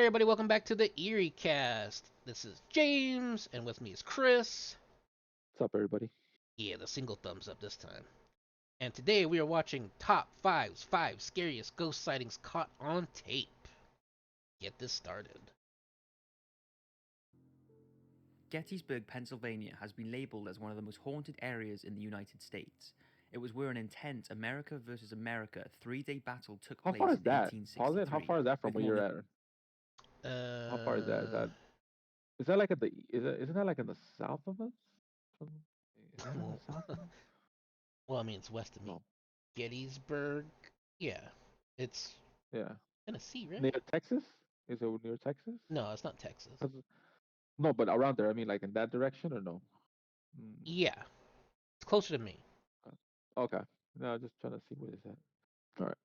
everybody, welcome back to the Eerie cast. This is James, and with me is Chris. What's up, everybody? Yeah, the single thumbs up this time. And today we are watching Top 5's 5 Scariest Ghost Sightings Caught on Tape. Get this started. Gettysburg, Pennsylvania has been labeled as one of the most haunted areas in the United States. It was where an intense America versus America 3-day battle took How place far is in that? Pause it. How 1863, far is that from with where more you're than at? How far is that? Is Uh, that is that like at the isn't that like in the south of us? Is that in the well, south of us? well, I mean, it's west of me. No. Gettysburg? Yeah. It's Yeah. Tennessee, right? Near Texas? Is it near Texas? No, it's not Texas. 'Cause- No, but around there. I mean, like in that direction or no? Mm, Yeah, it's closer to me. okay. No, just trying to see where it's at. All right.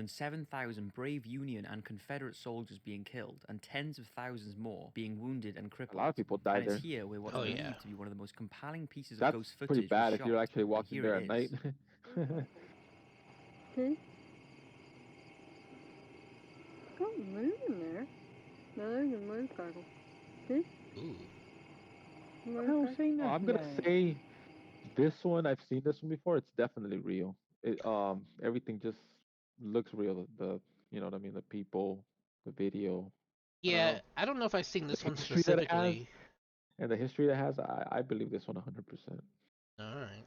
7,000 brave Union and Confederate soldiers being killed, and tens of thousands more being wounded and A lot crippled. of people And died it's there. here where what's Oh, believed yeah. to be one of the most compelling pieces of That's ghost pretty footage was bad if you're shot, actually and walking here there it at night. is. Hmm? Don't move in there. No, there's a motorcycle. See? Ooh. I don't see Oh, I'm nothing gonna down there. say this one. I've seen this one before. It's definitely real. Everything just looks real. You know what I mean? The people, the video. I don't Yeah, know. I don't know if I've seen The this one history that it has specifically. and the history that it has, I believe this one 100%. Alright.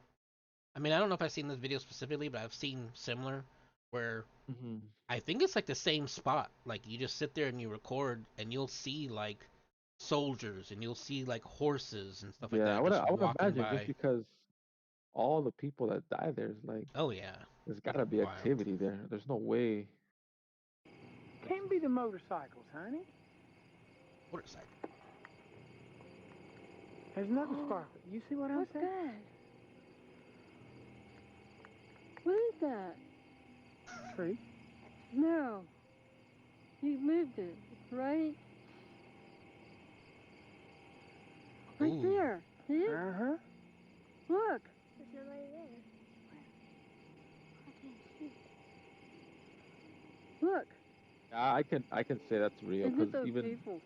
I mean, I don't know if I've seen this video specifically, but I've seen similar where Hmm. I think it's like the same spot. Like you just sit there and you record, and you'll see like soldiers, and you'll see like horses and stuff like Yeah, that just I would walking imagine just by. because all the people that die there's like Oh yeah, there's it's gotta be wild. activity there. There's no way. Can't be the motorcycles, honey. Motorcycle. There's nothing sparkling. You see what I'm What's saying? that? What is that? Tree. No. You moved it, right? Right Ooh. there. See it? Uh-huh. Look. There's nobody there. I can't see. Look. Yeah, I can say that's real Is because it those even people?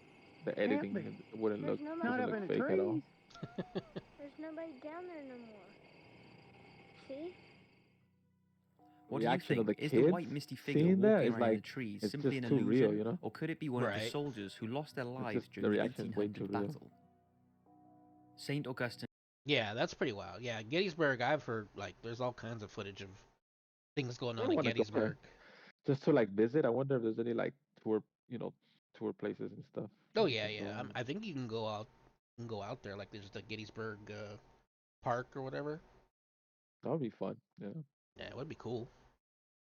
the editing be. wouldn't There's look nobody. Not doesn't up look in the fake at all. trees. There's nobody down there no more. See? What do you Reaction of think? the Is the kids white misty figure seeing that walking is around in the like trees it's simply just an too real, illusion, you know? or could it be one of the Right. soldiers who lost their It's lives just the during the reaction is way too 1800 real. battle? St. Augustine. Yeah, that's pretty wild. Yeah, Gettysburg. I've heard like there's all kinds of footage of things going I on don't in want to go there Gettysburg. just to like visit. I wonder if there's any like tour, you know, tour places and stuff Oh that you yeah, can yeah. go and I think you can go out, there. Like there's the Gettysburg Park or whatever. that would be fun. Yeah, Yeah, it would be cool.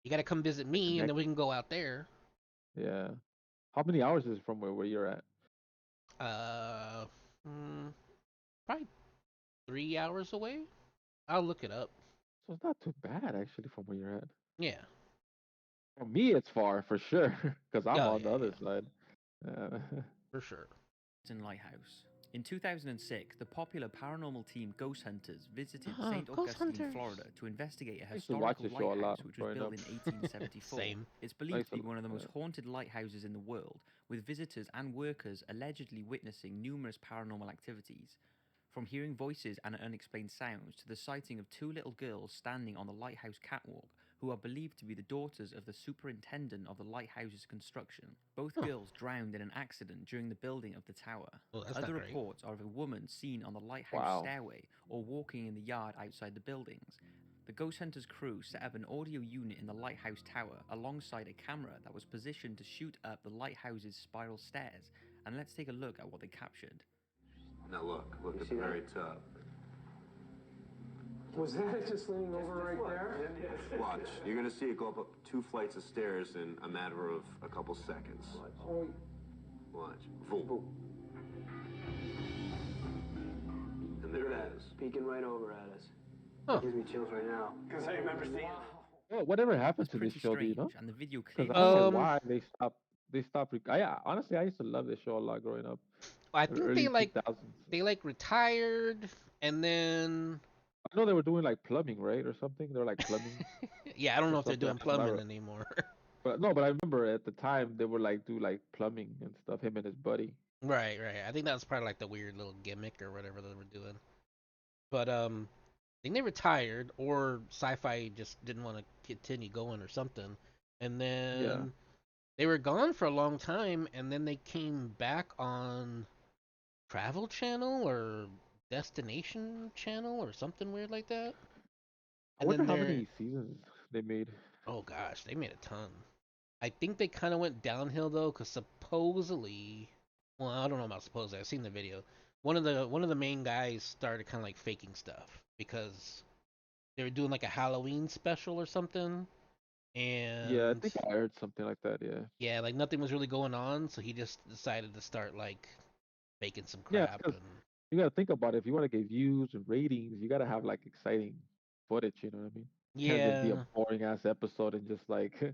You gotta come visit like me, and connect. then we can go out there. Yeah. How many hours is it from where you're at? Uh, mm, Probably 3 hours away. I'll look it up. So it's not too bad actually from where you're at. Yeah. For me, it's far for sure because I'm Oh on yeah, the other yeah, side. Uh, for sure. Lighthouse. In 2006, the popular paranormal team Ghost Hunters visited Oh, St. Ghost Augustine, Hunters. Florida to investigate a I used to watch historical the show a lot lighthouse which was growing built up. in 1874. Same. It's I believed used to be to, one of the most haunted lighthouses in the world, with visitors and workers allegedly witnessing numerous paranormal activities. From hearing voices and unexplained sounds to the sighting of two little girls standing on the lighthouse catwalk, who are believed to be the daughters of the superintendent of the lighthouse's construction. Both Huh. girls drowned in an accident during the building of the tower. Well, that's Other not great. reports are of a woman seen on the lighthouse wow. stairway or walking in the yard outside the buildings. The Ghost Hunters crew set up an audio unit in the lighthouse tower alongside a camera that was positioned to shoot up the lighthouse's spiral stairs, and let's take a look at what they captured. Now look at the very top. Was that just leaning over right there? Watch. You're gonna see it go up 2 flights of stairs in a matter of a couple seconds. Oh, Watch. Boom. And there it is. peeking right over at us. Huh. Gives me chills right now. Because I remember seeing it. Well, whatever happened That's to this pretty show? Do you strange, know? and the video Because clearly I don't know shows. why they stopped. Honestly, I used to love this show a lot growing up. I think Early 2000s. they like retired, and then I know they were doing like plumbing, right, or something. They were like plumbing yeah, I don't or know if they're something. doing plumbing anymore. But no, but I remember at the time they were like do like plumbing and stuff. Him and his buddy. Right, right. I think that was probably like the weird little gimmick or whatever they were doing. But I think they retired or Sci-Fi just didn't want to continue going or something. And Yeah. then they were gone for a long time, and then they came back on Travel Channel or Destination Channel or something weird like that. I And wonder then how they're many seasons they made. oh gosh, they made a ton. I think they kind of went downhill though, because supposedly, well, I don't know about supposedly. I've seen the video. One of the main guys started kind of like faking stuff because they were doing like a Halloween special or something, Yeah, I and think I heard something like that. Yeah. yeah, like nothing was really going on, so he just decided to start like faking some Yeah, crap because and you got to think about it. If you want to get views and ratings, you got to have like exciting footage. You know what I mean? Can't just be a yeah, boring ass episode and just like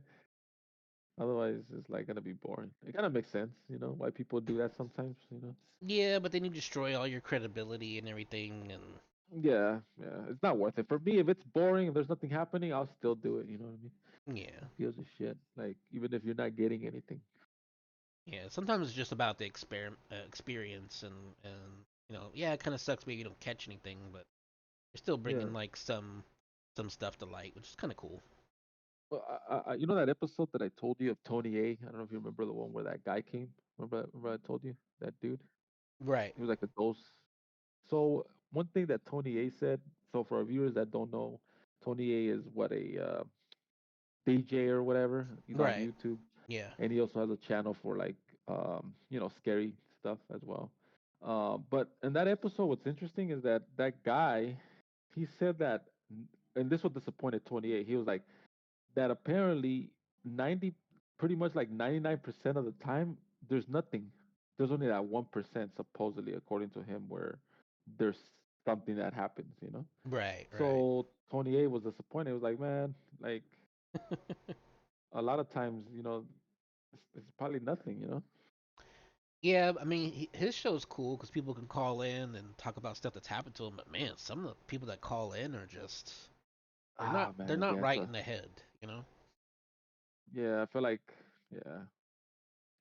otherwise it's like gonna be boring. It kind of makes sense, why people do that sometimes. yeah, but then you destroy all your credibility and everything, and Yeah, yeah, it's not worth it for me. If it's boring, if there's nothing happening, I'll still do it. You know what I mean? yeah, Who gives a shit? Like even if you're not getting anything. yeah. Sometimes it's just about the experience and yeah, it kind of sucks maybe you don't catch anything, but you're still Yeah. bringing like some stuff to light, which is kind of cool. Well, you know that episode that I told you of Tony A. I don't know if you remember the one where that guy came. Remember I told you that dude? Right, He was like a ghost. So one thing that Tony A said. So for our viewers that don't know, Tony A is what a DJ or whatever. He's on right, YouTube, yeah, and he also has a channel for like scary stuff as well. But in that episode, what's interesting is that that guy, he said that, and this what disappointed 28. He was like that apparently 90, pretty much like 99% of the time, there's nothing. There's only that 1% supposedly, according to him, where there's something that happens. right, right. So Tony A was disappointed. He was like, man, like a lot of times, it's probably nothing. Yeah, I mean, his show's cool because people can call in and talk about stuff that's happened to them. But man, some of the people that call in are just they're not Ah, they're man, not yeah, right in the head, you know? yeah. I feel like, yeah,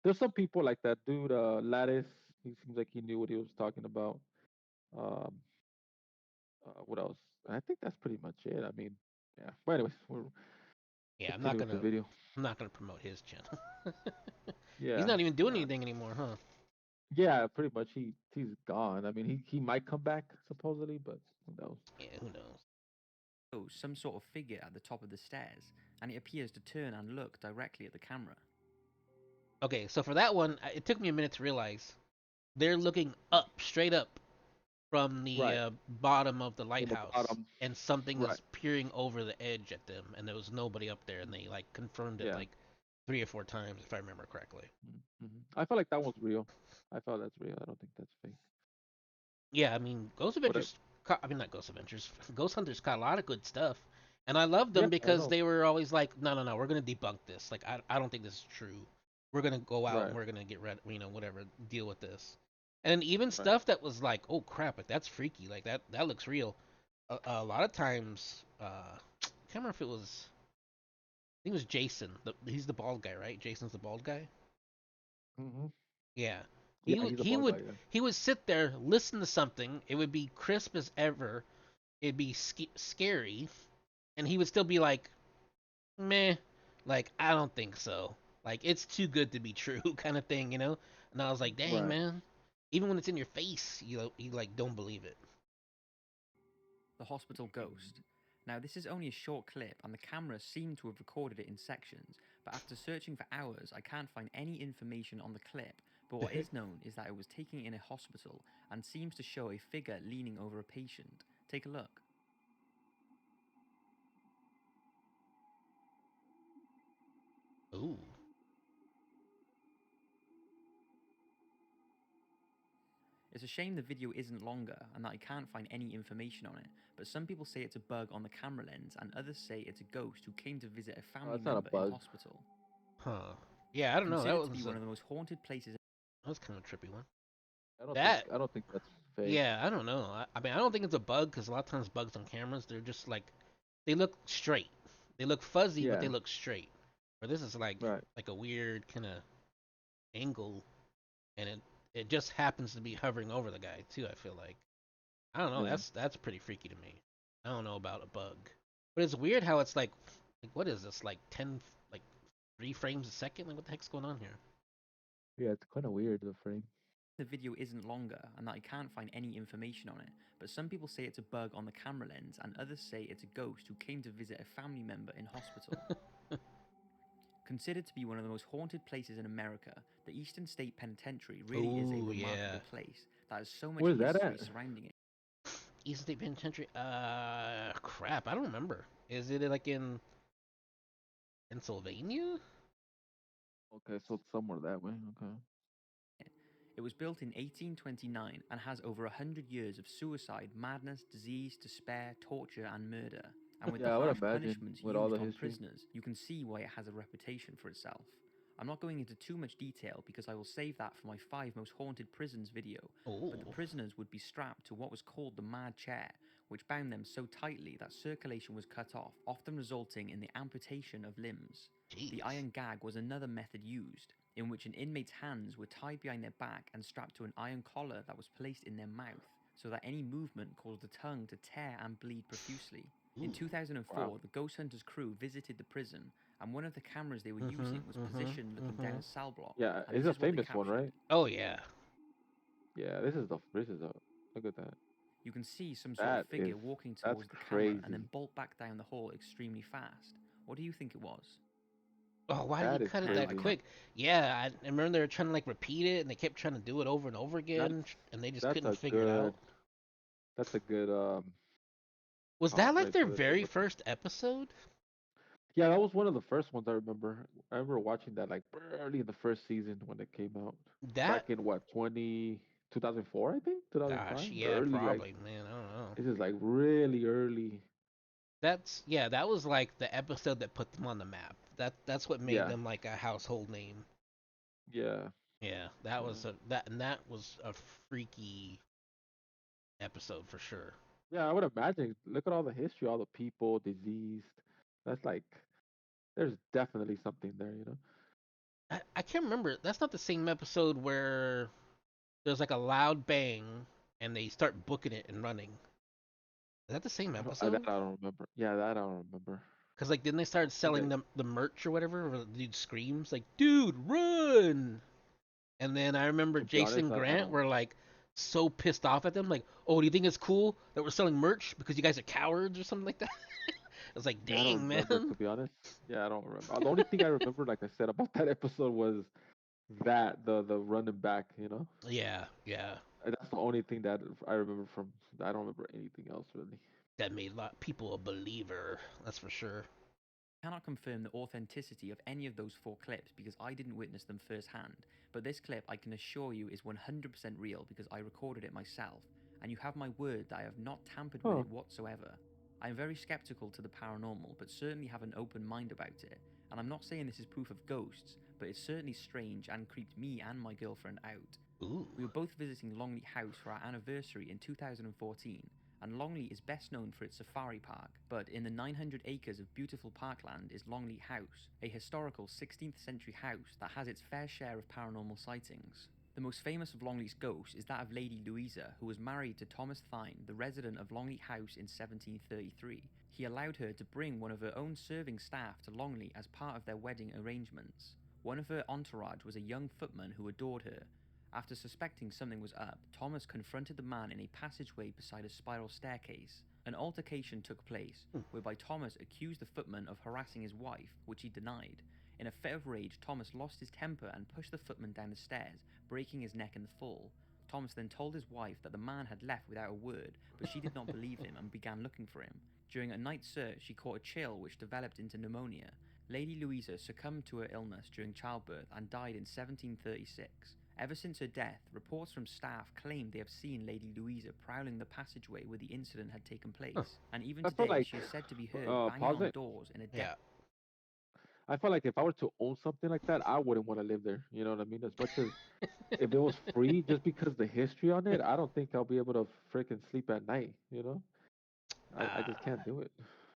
there's some people like that dude, Lattice. He seems like he knew what he was talking about. Um, what else? I think that's pretty much it. I mean, yeah. But anyways, we'll Yeah, I'm not continue with the gonna video. I'm not gonna promote his channel. He's Yeah, not even doing nah. anything anymore, huh? Yeah, pretty much. He's gone. I mean, he might come back supposedly, but who knows? Yeah, who knows? Shows some sort of figure at the top of the stairs, and it appears to turn and look directly at the camera. Okay, so for that one, it took me a minute to realize they're looking up, straight up from the Right. bottom of the From the lighthouse, bottom. and something Right. is peering over the edge at them, and there was nobody up there, and they like confirmed it Yeah. like 3 or 4 times, if I remember correctly. Mm-hmm. I feel like that one's real. I felt that's real. I don't think that's fake. Yeah, I mean, Ghost Whatever. Adventures. I mean, not Ghost Adventures. Ghost Hunters caught a lot of good stuff, and I loved Yeah, them I because know. they were always like, no, no, no, we're gonna debunk this. Like, I don't think this is true. We're gonna go out and Right. we're gonna get red, whatever, deal with this. And even Right. stuff that was like, oh crap, like that's freaky, like that looks real. A lot of times, I can't remember if it was. I think it was Jason. He's the bald guy, right? Jason's the bald guy. Mm-hmm. Yeah. Yeah, He he's a he bald guy. would Yeah. he would sit there, listen to something. It would be crisp as ever. It'd be scary, and he would still be like, meh, like I don't think so. Like it's too good to be true, kind of thing, you know. And I was like, dang Right. man, even when it's in your face, you like don't believe it. The hospital ghost. Now, this is only a short clip, and the camera seemed to have recorded it in sections, but after searching for hours, I can't find any information on the clip. But what is known is that it was taken in a hospital and seems to show a figure leaning over a patient. Take a look. Ooh, It's a shame the video isn't longer and that I can't find any information on it, but some people say it's a bug on the camera lens, and others say it's a ghost who came to visit a Oh, family that's not a member in bug. hospital. huh? Yeah, I don't know. Considered to be one of the most haunted places. That was kind of a trippy one. I don't think That I don't think that's fake. yeah, I don't know. I mean, I don't think it's a bug because a lot of times bugs on cameras they're just like they look straight. They look fuzzy, but they Yeah. look straight. Where this is Right. like a weird kind of angle, and it just happens to be hovering over the guy too. I feel like I don't know. Yeah. That's pretty freaky to me. I don't know about a bug, but it's weird how it's like what is this like 10 like 3 frames a second? Like what the heck's going on here? Yeah, it's kind of weird, the frame. The video isn't longer and that I can't find any information on it, but some people say it's a bug on the camera lens and others say it's a ghost who came to visit a family member in hospital. Considered to be one of the most haunted places in America, the Eastern State Penitentiary really is a Oh remarkable yeah, place that has so much Where's that history at? surrounding it. Eastern State Penitentiary. Crap. I don't remember. Is it like in Pennsylvania? Okay, so it's somewhere that way. Okay. It was built in 1829 and has over 100 years of suicide, madness, disease, despair, torture, and murder. And with the Yeah, I would harsh imagine punishments with all used the on history. prisoners, you can see why it has a reputation for itself. I'm not going into too much detail because I will save that for my 5 most haunted prisons video, but the Oh, prisoners would be strapped to what was called the mad chair, which bound them so tightly that circulation was cut off, often resulting in the amputation of limbs. The jeez. iron gag was another method used, in which an inmate's hands were tied behind their back and strapped to an iron collar that was placed in their mouth, so that any movement caused the tongue to tear and bleed profusely. In Ooh. Wow. 2004, the Ghost Hunters crew visited the prison, and one of the cameras they were Mhm. using was Mhm. positioned looking down Mhm. a cell block, Yeah, and it's this a is what they famous one, captured. right? Oh yeah. Yeah, this is a look at that. You can see some sort of That is figure walking that's towards the camera and then crazy. bolt back down the hall extremely fast. What do you think it was? Oh, why did you That is cut it I that crazy. can't. quick? Yeah, I remember they were trying to like repeat it, and they kept trying to do it over and over That's again, and they just that's couldn't a figure it good out. that's a good Was that pause like right their there that they very went through. first episode? Yeah, that was one of the first ones I remember. I remember watching that like early in the first season when it came out. That, Back in what, 2004, I think? 2005? gosh, yeah, Early, like probably, man. I don't know. this is like really early. That's yeah, that was like the episode that put them on the map. That's what made Yeah. them like a household name. Yeah. Yeah, that Yeah. was that was a freaky episode for sure. Yeah, I would imagine. Look at all the history, all the people, diseased. That's like there's definitely something there, you know? I can't remember. That's not the same episode where there's like a loud bang and they start booking it and running. Is that the same That episode? I don't remember. Yeah, that I don't remember. Cause like then they started I selling get them the merch or whatever. Where the dude screams like, "Dude, run!" And then I remember to be Jason honest, I Grant don't. were like so pissed off at them, like, "Oh, do you think it's cool that we're selling merch because you guys are cowards or something like that?" I was like, Yeah, I don't "Dang, remember man." to be honest. Yeah, I don't remember. The only thing I remember, like I said, about that episode was that the running back, you know? Yeah, yeah. And that's the only thing that I remember from. I don't remember anything else really. That made a lot of people a believer. That's for sure. Cannot confirm the authenticity of any of those 4 clips because I didn't witness them firsthand, but this clip I can assure you is 100% real because I recorded it myself, and you have my word that I have not tampered with Huh. it whatsoever. I am very skeptical to the paranormal, but certainly have an open mind about it, and I'm not saying this is proof of ghosts, but it's certainly strange and creeped me and my girlfriend out. Ooh. We were both visiting Longley House for our anniversary in 2014, and Longley is best known for its safari park, but in the 900 acres of beautiful parkland is Longley House, a historical 16th century house that has its fair share of paranormal sightings. The most famous of Longley's ghosts is that of Lady Louisa, who was married to Thomas Thynne, the resident of Longley House in 1733. He allowed her to bring one of her own serving staff to Longley as part of their wedding arrangements. One of her entourage was a young footman who adored her. After suspecting something was up, Thomas confronted the man in a passageway beside a spiral staircase. An altercation took place, Hmm. whereby Thomas accused the footman of harassing his wife, which he denied. In a fit of rage, Thomas lost his temper and pushed the footman down the stairs, breaking his neck in the fall. Thomas then told his wife that the man had left without a word, but she did not believe him and began looking for him. During a night search, she caught a chill which developed into pneumonia. Lady Louisa succumbed to her illness during childbirth and died in 1736. Ever since her death, reports from staff claim they have seen Lady Louisa prowling the passageway where the incident had taken Huh. place, and even I felt today like she is said to be heard banging pause on it. doors in a Yeah. depth. I felt like if I were to own something like that, I wouldn't want to live there. You know what I mean? As much as if it was free, just because the history on it, I don't think I'll be able to freaking sleep at night. You know? I uh, just can't do it.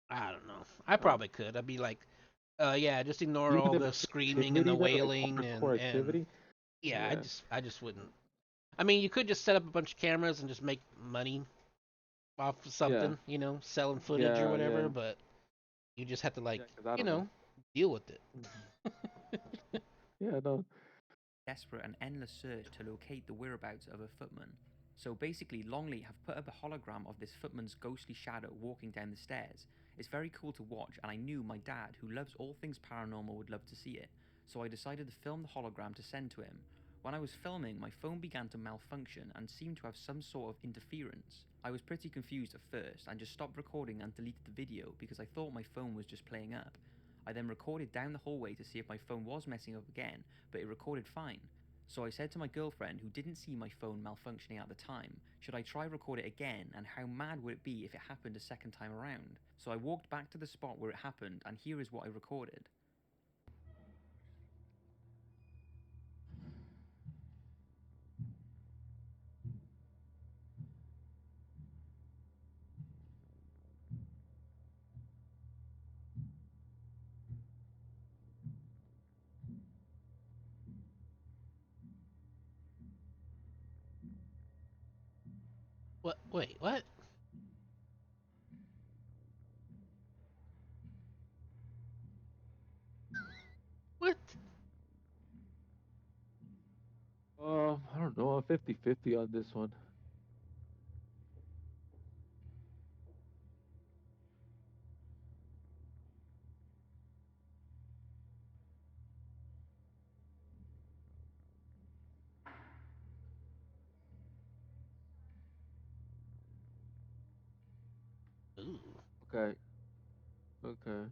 I don't know. I Uh, probably could. I'd be like, Yeah, just ignore Even all if the there's screaming and the activity there, like wailing hardcore and activity. yeah, Yeah, I just wouldn't. I mean, you could just set up a bunch of cameras and just make money off of yeah, something, selling footage or yeah, whatever, yeah, but you just have to yeah. Because I don't know. deal with it. Yeah, no. Desperate and endless search to locate the whereabouts of a footman. So basically, Longley have put up a hologram of this footman's ghostly shadow walking down the stairs. It's very cool to watch, and I knew my dad, who loves all things paranormal, would love to see it, so I decided to film the hologram to send to him. When I was filming, my phone began to malfunction and seemed to have some sort of interference. I was pretty confused at first and just stopped recording and deleted the video because I thought my phone was just playing up. I then recorded down the hallway to see if my phone was messing up again, but it recorded fine. So I said to my girlfriend, who didn't see my phone malfunctioning at the time, should I try record it again, and how mad would it be if it happened a second time around? So I walked back to the spot where it happened, and here is what I recorded. What? Wait, what? What? I don't know. I'm 50-50 on this one. Ooh. Okay, okay.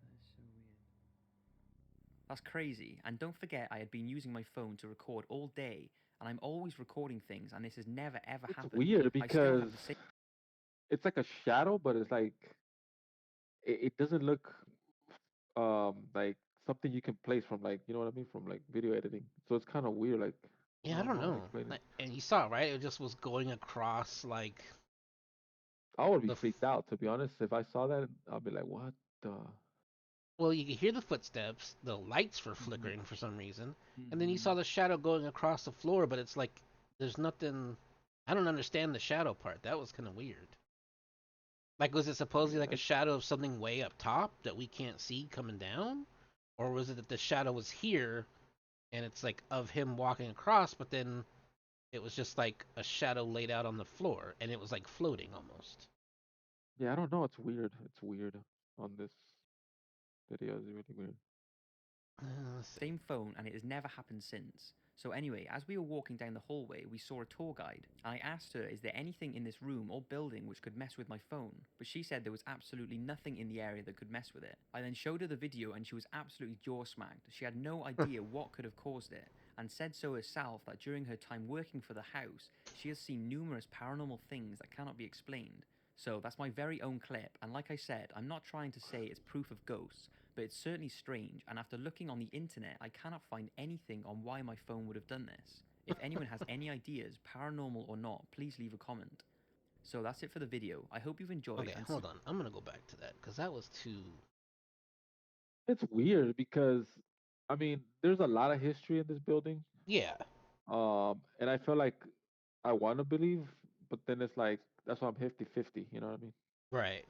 That's so weird. That's crazy, and don't forget I had been using my phone to record all day, and I'm always recording things, and this has never ever It's happened. weird I still because have the same. it's like a shadow, but it's like it doesn't look like something you can place from, like, you know what I mean, from like video editing. So it's kind of weird. Like, I Yeah, I don't don't know how to know. explain it. And you saw it, right? It just was going across like I would be the. freaked out, to be honest. If I saw that, I'll be like, what the? Well, you could hear the footsteps. The lights were Mhm. flickering for some reason, and then you saw Mhm. the shadow going across the floor. But it's like there's nothing. I don't understand the shadow part. That was kind of weird. Like, was it supposedly like Yeah, a shadow of something way up top that we can't see coming down, or was it that the shadow was here and it's like of him walking across, but then it was just like a shadow laid out on the floor and it was like floating almost. yeah. I don't know. It's weird. It's weird on this video. It's really weird. Let's see. Same phone, and it has never happened since. So anyway, as we were walking down the hallway, we saw a tour guide, and I asked her, is there anything in this room or building which could mess with my phone? But she said there was absolutely nothing in the area that could mess with it. I then showed her the video, and she was absolutely jaw-smacked. She had no idea what could have caused it, and said so herself that during her time working for the house, she has seen numerous paranormal things that cannot be explained. So that's my very own clip, and like I said, I'm not trying to say it's proof of ghosts, but it's certainly strange, and after looking on the internet, I cannot find anything on why my phone would have done this. If anyone has any ideas, paranormal or not, please leave a comment. So that's it for the video. I hope you've enjoyed Okay, and hold on. I'm gonna go back to that because that was too. It's weird because, I mean, there's a lot of history in this building. Yeah, And I feel like I want to believe, but then it's like that's why I'm 50-50. You know what I mean? right.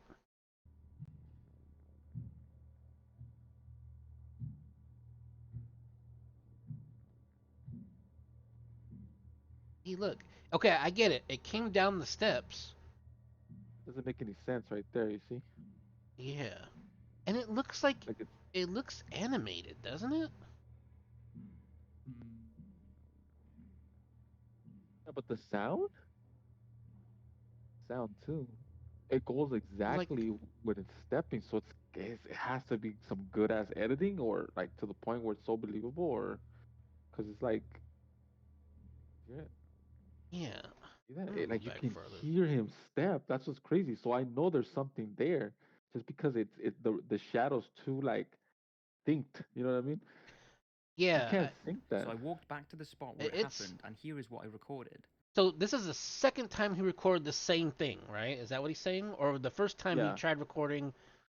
Hey, look. Okay, I get it. It came down the steps. Doesn't make any sense right there. You see? Yeah, and it looks like Like it's. it looks animated, doesn't it? Mm. Yeah, but the sound too. It goes Like, exactly when it's stepping, so it has to be some good ass editing, or like to the point where it's so believable, or because it's like, yeah, yeah. see that? I'm gonna go Like you back can further. hear him step. That's what's crazy. So I know there's something there, just because the shadows too like synced. You know what I mean? You Yeah, can't sync so that. I walked back to the spot where it it's happened, and here is what I recorded. So this is the second time he recorded the same thing, right? Is that what he's saying? Or the first time he Yeah, tried recording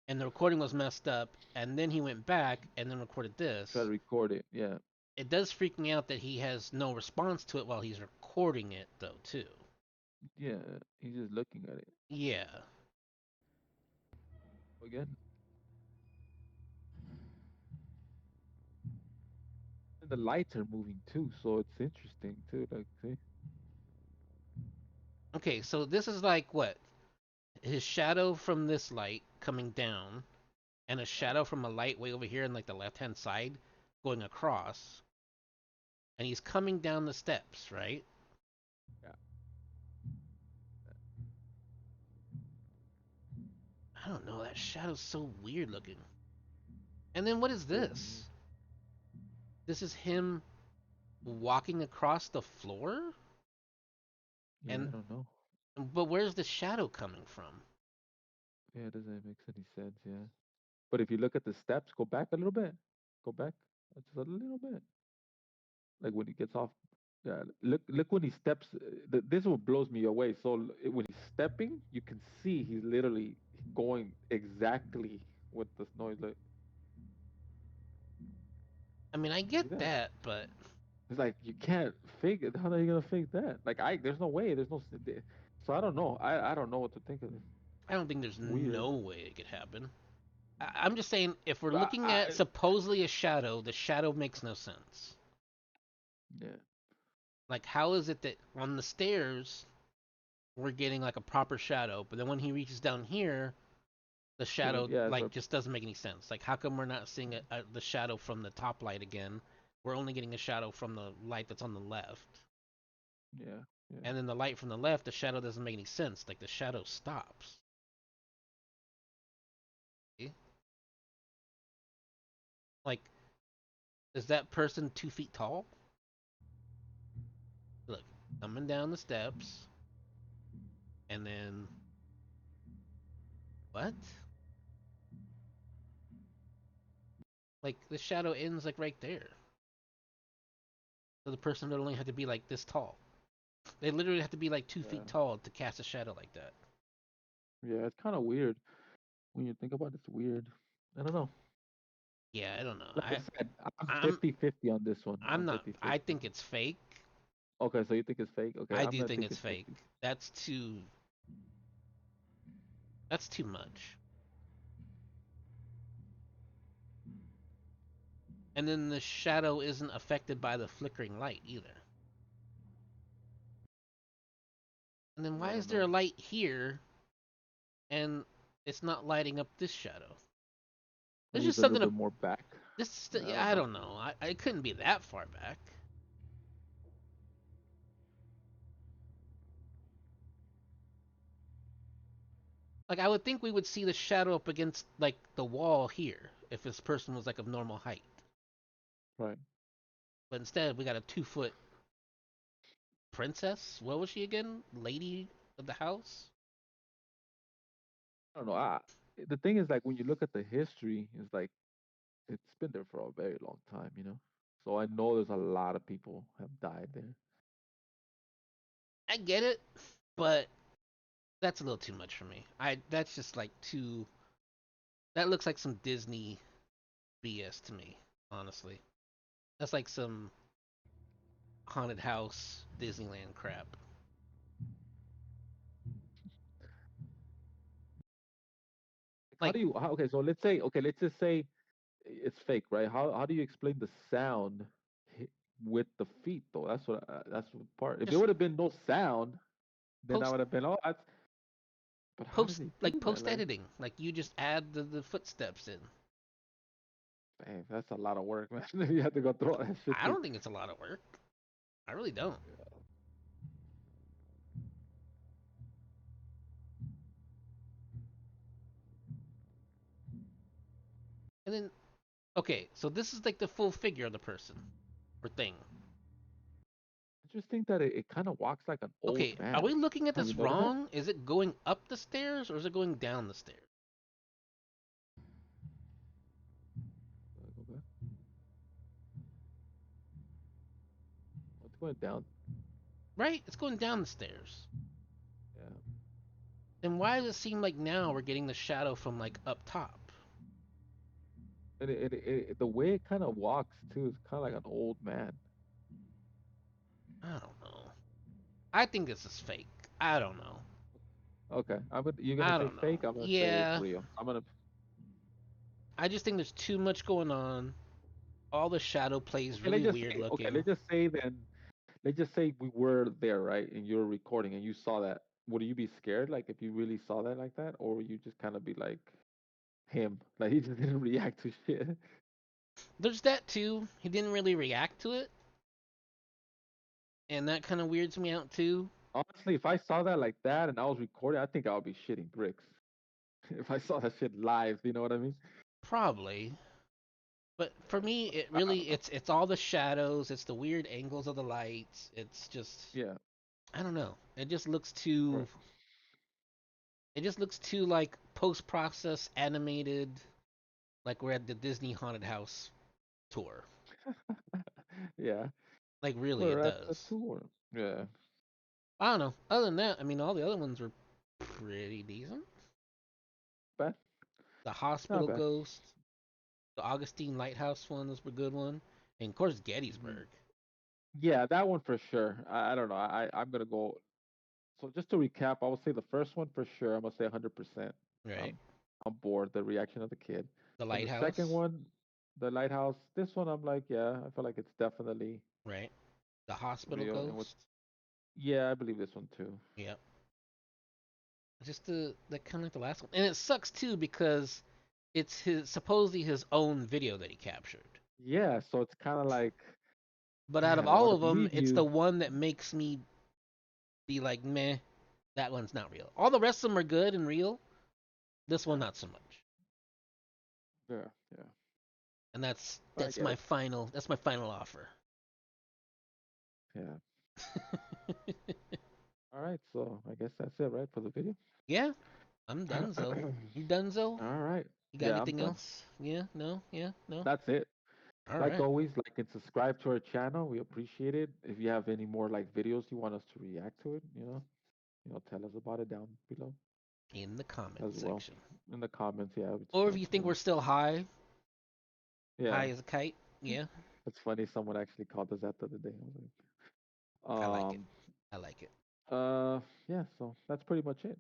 and the recording was messed up and then he went back and then recorded try to this? record it. Yeah, It does freak me out that he has no response to it while he's recording it though, too. yeah. He's just looking at it Yeah. again. And the lights are moving too, so it's interesting too. Like, see, Okay, so this is like what? His shadow from this light coming down and a right? shadow from a light way over here in like the left-hand side going across and he's coming down the steps, right? Yeah. I don't know, that shadow's so weird looking. And then what is Very weird. this? This is him walking across the floor? Yeah, I And don't know. but where's the shadow coming from? Yeah, it doesn't make any sense. Yeah, but if you look at the steps, go back a little bit. Go back just a little bit. Like when he gets off. Yeah, look when he steps. This is what blows me away. So when he's stepping, you can see he's literally going exactly with this noise. Like, I mean, I you see get that? that, but It's like you can't fake it. How are you gonna fake that? Like there's no way. There's no. So I don't know. I don't know what to think of this. I don't think there's It's weird. no way it could happen. I'm just saying, if we're But looking at supposedly a shadow, the shadow makes no sense. yeah. Like, how is it that on the stairs we're getting like a proper shadow, but then when he reaches down here, the shadow Yeah. like So just doesn't make any sense. Like, how come we're not seeing the shadow from the top light again? We're only getting a shadow from the light that's on the left, yeah. Yeah. and then the light from the left, the shadow doesn't make any sense. Like, the shadow stops. See? Like, is that person 2 feet tall? Look, coming down the steps, and then what? Like, the shadow ends like right there. So the person would only have to be like this tall. They literally have to be like two Yeah. feet tall to cast a shadow like that. Yeah. It's kind of weird when you think about it. It's weird. I don't know. Yeah, I don't know. Like I said, I'm I'm 50-50 on this one. I'm I'm not. 50-50. I think it's fake. Okay, so you think it's fake? Okay, I I'm do gonna think think it's it's fake. 50. That's too. That's too much. And then the shadow isn't affected by the flickering light either. And then Yeah, why I is don't there a know. light here and it's not lighting up this shadow? There's Maybe just it's a little something. bit more back. This. Yeah, I Yeah, don't I know. don't know. I couldn't be that far back. Like, I would think we would see the shadow up against like the wall here if this person was like of normal height. Right. But instead, we got a 2 foot princess. What was she again? Lady of the house. I don't know. The thing is, like, when you look at the history, it's like it's been there for a very long time, you know. So I know there's a lot of people have died there. I get it, but that's a little too much for me. I That's just like too. That looks like some Disney BS to me, honestly. That's like some haunted house Disneyland crap. Like, how Like do you? Okay, so let's just say it's fake, right? How do you explain the sound with the feet though? That's what part. If there just would have been no sound, then I post would have been, oh, that's. But how did post they like do that? post Like, editing. Like, you just add the footsteps in. dang, that's a lot of work, man. You have to go through all that shit I to. don't think it's a lot of work. I really don't. And then okay, so this is like the full figure of the person or thing. I just think that it kind of walks like an old Okay, are man. we looking at Have you this noticed that? wrong? Is it going up the stairs or is it going down the stairs? Go back. It's going down. Right? It's going down the stairs. Yeah. Then why does it seem like now we're getting the shadow from like up top? And the way it kind of walks too is kind of like an old man. I don't know. I think this is fake. I don't know. Okay, you're gonna I say don't know. fake. I'm gonna say it's Yeah, real. I'm gonna. I just think there's too much going on. All the shadow plays Okay, really weird looking. let's just say then. Let's just say we were there, right? And you're recording and you saw that. Would you be scared, like if you really saw that like that, or would you just kind of be like him, like he just didn't react to shit? There's that too. He didn't really react to it, and that kind of weirds me out too. Honestly, if I saw that like that and I was recording, I think I would be shitting bricks. If I saw that shit live, you know what I mean? Probably. But for me, it I really don't know. it's all the shadows, it's the weird angles of the lights. It's just Yeah, I don't know. right. It just looks too like post process animated, like we're at the Disney haunted house tour. Yeah, Like really, we're it at the does. tour. Yeah, I don't know. Other than that, I mean, all the other ones were pretty decent. bad, The not hospital bad. ghost, the Augustine Lighthouse ones were a good one, and of course Mhm. Gettysburg. Yeah, that one for sure. I don't know. I'm gonna go. So just to recap, I would say the first one for sure. I'm gonna say 100%. Right. Um, I'm bored. The reaction of the kid. The Then the second lighthouse. one, the lighthouse. This one, I'm like, yeah, I feel like it's definitely Right. The hospital real. And with ghost. yeah, I believe this one too. Yep. Just the kind of like the last one, and it sucks too because it's his supposedly his own video that he captured. Yeah, so it's kind of like, But out of man, I all want of to them, believe it's the you. one that makes me be like, meh, that one's not real. All the rest of them are good and real. This one Yeah, not so much. yeah, yeah. And that's I that's get my it. final offer. Yeah. All right, so I guess that's it, right, for the video. Yeah, I'm done, Zo. You done, Zo? All right. You got Yeah, I'm anything done. else? Yeah, no, yeah, no. That's it. All Like right, always, like and subscribe to our channel. We appreciate it. If you have any more like videos you want us to react to it, tell us about it down below in the comment as well. section. In the comments, yeah, we just Or if love you to think we're still high, yeah. high as a kite, yeah, It's funny, someone actually called us that the other day. I was like, I like it. I like it. yeah, so that's pretty much it.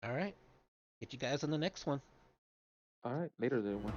All right, get you guys on the next one. All right, later everyone.